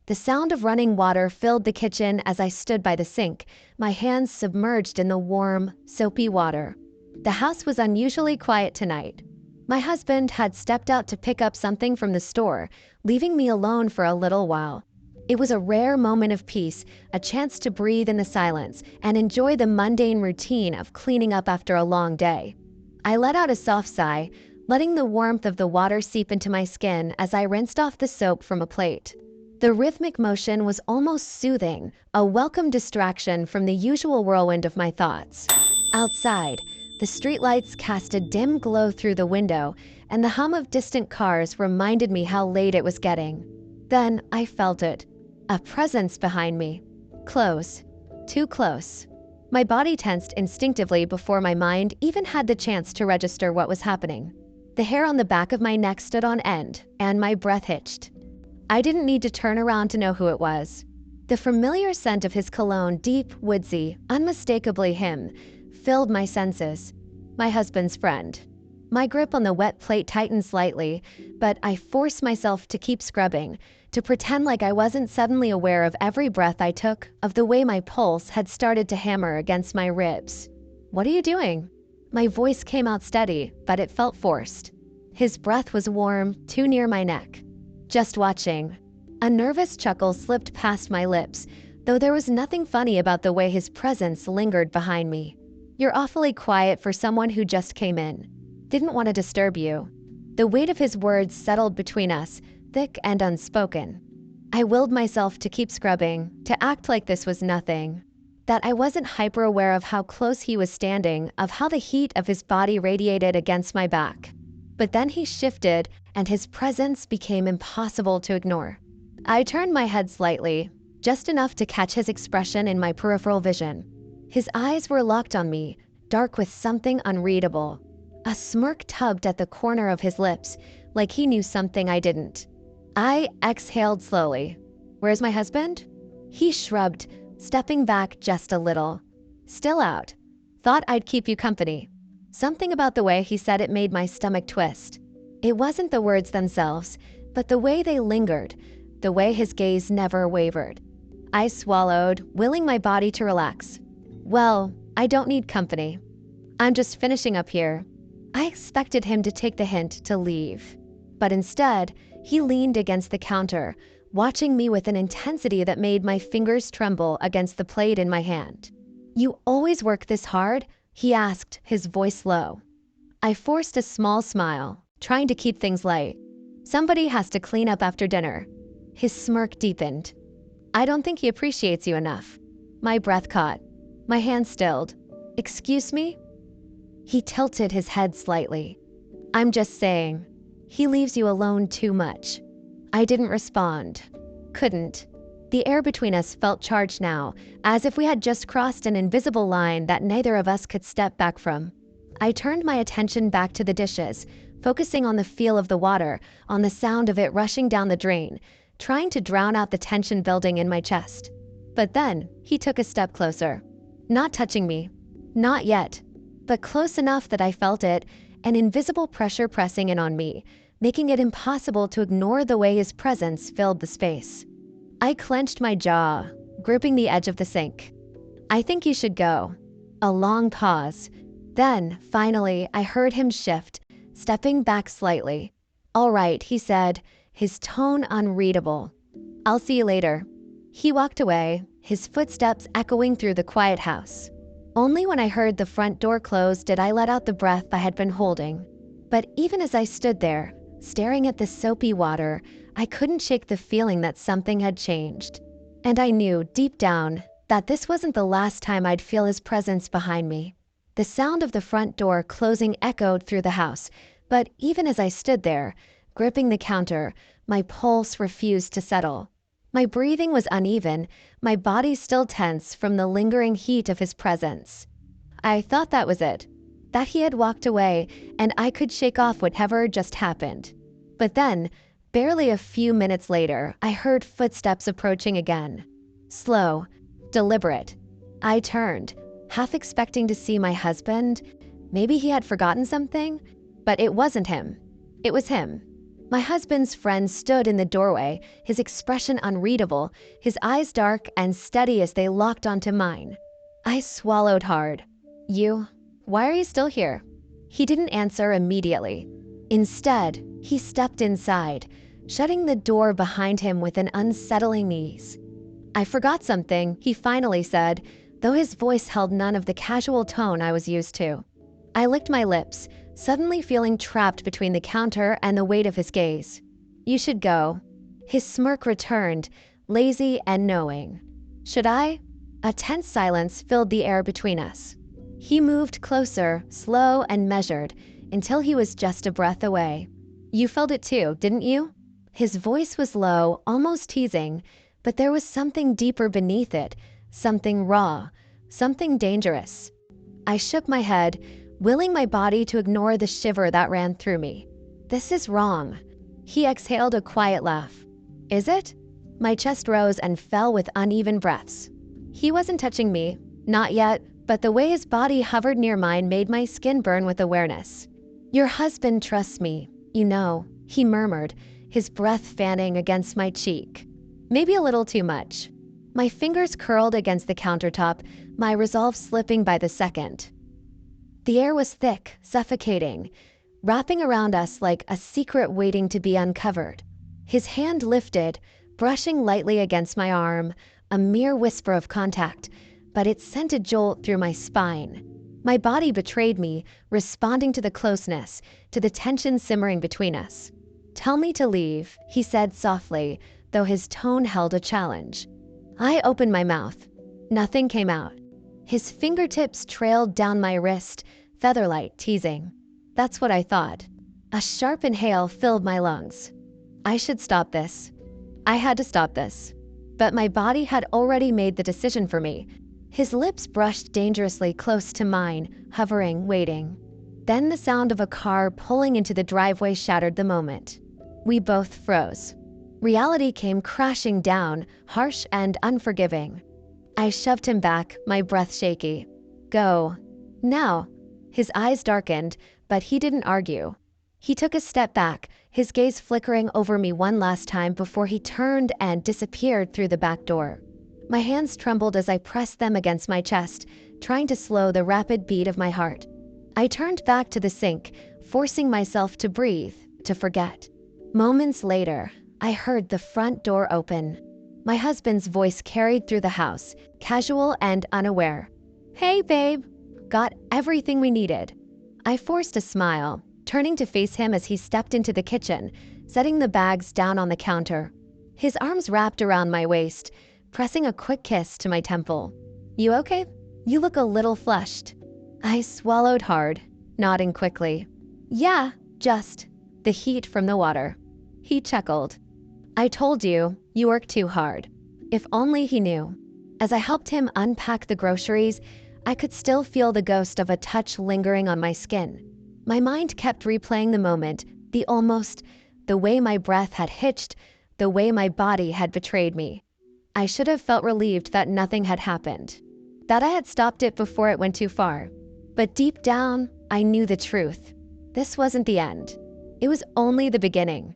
The sound of running water filled the kitchen as I stood by the sink, my hands submerged in the warm, soapy water. The house was unusually quiet tonight. My husband had stepped out to pick up something from the store, leaving me alone for a little while. It was a rare moment of peace, a chance to breathe in the silence and enjoy the mundane routine of cleaning up after a long day. I let out a soft sigh, letting the warmth of the water seep into my skin as I rinsed off the soap from a plate. The rhythmic motion was almost soothing, a welcome distraction from the usual whirlwind of my thoughts. Outside, the streetlights cast a dim glow through the window, and the hum of distant cars reminded me how late it was getting. Then I felt it. A presence behind me. Close. Too close. My body tensed instinctively before my mind even had the chance to register what was happening. The hair on the back of my neck stood on end, and my breath hitched. I didn't need to turn around to know who it was. The familiar scent of his cologne, deep, woodsy, unmistakably him, filled my senses. My husband's friend. My grip on the wet plate tightened slightly, but I forced myself to keep scrubbing, to pretend like I wasn't suddenly aware of every breath I took, of the way my pulse had started to hammer against my ribs. "What are you doing?" My voice came out steady, but it felt forced. His breath was warm, too near my neck. "Just watching." A nervous chuckle slipped past my lips, though there was nothing funny about the way his presence lingered behind me. "You're awfully quiet for someone who just came in. Didn't want to disturb you." The weight of his words settled between us, thick and unspoken. I willed myself to keep scrubbing, to act like this was nothing. That I wasn't hyper-aware of how close he was standing, of how the heat of his body radiated against my back. But then he shifted, and his presence became impossible to ignore. I turned my head slightly, just enough to catch his expression in my peripheral vision. His eyes were locked on me, dark with something unreadable. A smirk tugged at the corner of his lips, like he knew something I didn't. I exhaled slowly. "Where's my husband?" He shrugged, stepping back just a little. "Still out. Thought I'd keep you company." Something about the way he said it made my stomach twist. It wasn't the words themselves, but the way they lingered, the way his gaze never wavered. I swallowed, willing my body to relax. "Well, I don't need company. I'm just finishing up here." I expected him to take the hint to leave. But instead, he leaned against the counter, watching me with an intensity that made my fingers tremble against the plate in my hand. "You always work this hard?" he asked, his voice low. I forced a small smile, trying to keep things light. "Somebody has to clean up after dinner." His smirk deepened. "I don't think he appreciates you enough." My breath caught. My hand stilled. "Excuse me?" He tilted his head slightly. "I'm just saying. He leaves you alone too much." I didn't respond. Couldn't. The air between us felt charged now, as if we had just crossed an invisible line that neither of us could step back from. I turned my attention back to the dishes, focusing on the feel of the water, on the sound of it rushing down the drain, trying to drown out the tension building in my chest. But then, he took a step closer. Not touching me. Not yet. But close enough that I felt it, an invisible pressure pressing in on me, making it impossible to ignore the way his presence filled the space. I clenched my jaw, gripping the edge of the sink. "I think you should go." A long pause. Then, finally, I heard him shift, stepping back slightly. "All right," he said, his tone unreadable. "I'll see you later." He walked away, his footsteps echoing through the quiet house. Only when I heard the front door close did I let out the breath I had been holding. But even as I stood there, staring at the soapy water, I couldn't shake the feeling that something had changed. And I knew, deep down, that this wasn't the last time I'd feel his presence behind me. The sound of the front door closing echoed through the house, but even as I stood there, gripping the counter, my pulse refused to settle. My breathing was uneven, my body still tense from the lingering heat of his presence. I thought that was it, that he had walked away and I could shake off whatever just happened. But then, barely a few minutes later, I heard footsteps approaching again. Slow, deliberate. I turned, half expecting to see my husband. Maybe he had forgotten something, but it wasn't him. It was him. My husband's friend stood in the doorway, his expression unreadable, his eyes dark and steady as they locked onto mine. I swallowed hard. You? Why are you still here? He didn't answer immediately. Instead, he stepped inside, shutting the door behind him with an unsettling ease. I forgot something, he finally said, though his voice held none of the casual tone I was used to. I licked my lips, suddenly feeling trapped between the counter and the weight of his gaze. You should go. His smirk returned, lazy and knowing. Should I? A tense silence filled the air between us. He moved closer, slow and measured, until he was just a breath away. You felt it too, didn't you? His voice was low, almost teasing, but there was something deeper beneath it, something raw, something dangerous. I shook my head, willing my body to ignore the shiver that ran through me. This is wrong. He exhaled a quiet laugh. Is it? My chest rose and fell with uneven breaths. He wasn't touching me, not yet, but the way his body hovered near mine made my skin burn with awareness. Your husband trusts me, you know, he murmured, his breath fanning against my cheek. Maybe a little too much. My fingers curled against the countertop, my resolve slipping by the second. The air was thick, suffocating, wrapping around us like a secret waiting to be uncovered. His hand lifted, brushing lightly against my arm, a mere whisper of contact, but it sent a jolt through my spine. My body betrayed me, responding to the closeness, to the tension simmering between us. Tell me to leave, he said softly, though his tone held a challenge. I opened my mouth. Nothing came out. His fingertips trailed down my wrist, featherlight, teasing. That's what I thought. A sharp inhale filled my lungs. I should stop this. I had to stop this. But my body had already made the decision for me. His lips brushed dangerously close to mine, hovering, waiting. Then the sound of a car pulling into the driveway shattered the moment. We both froze. Reality came crashing down, harsh and unforgiving. I shoved him back, my breath shaky. Go. Now. His eyes darkened, but he didn't argue. He took a step back, his gaze flickering over me one last time before he turned and disappeared through the back door. My hands trembled as I pressed them against my chest, trying to slow the rapid beat of my heart. I turned back to the sink, forcing myself to breathe, to forget. Moments later, I heard the front door open. My husband's voice carried through the house, casual and unaware. Hey, babe. Got everything we needed. I forced a smile, turning to face him as he stepped into the kitchen, setting the bags down on the counter. His arms wrapped around my waist, pressing a quick kiss to my temple. You okay? You look a little flushed. I swallowed hard, nodding quickly. Yeah, just the heat from the water. He chuckled. I told you, you work too hard. If only he knew. As I helped him unpack the groceries, I could still feel the ghost of a touch lingering on my skin. My mind kept replaying the moment, the almost, the way my breath had hitched, the way my body had betrayed me. I should have felt relieved that nothing had happened, that I had stopped it before it went too far. But deep down, I knew the truth. This wasn't the end. It was only the beginning.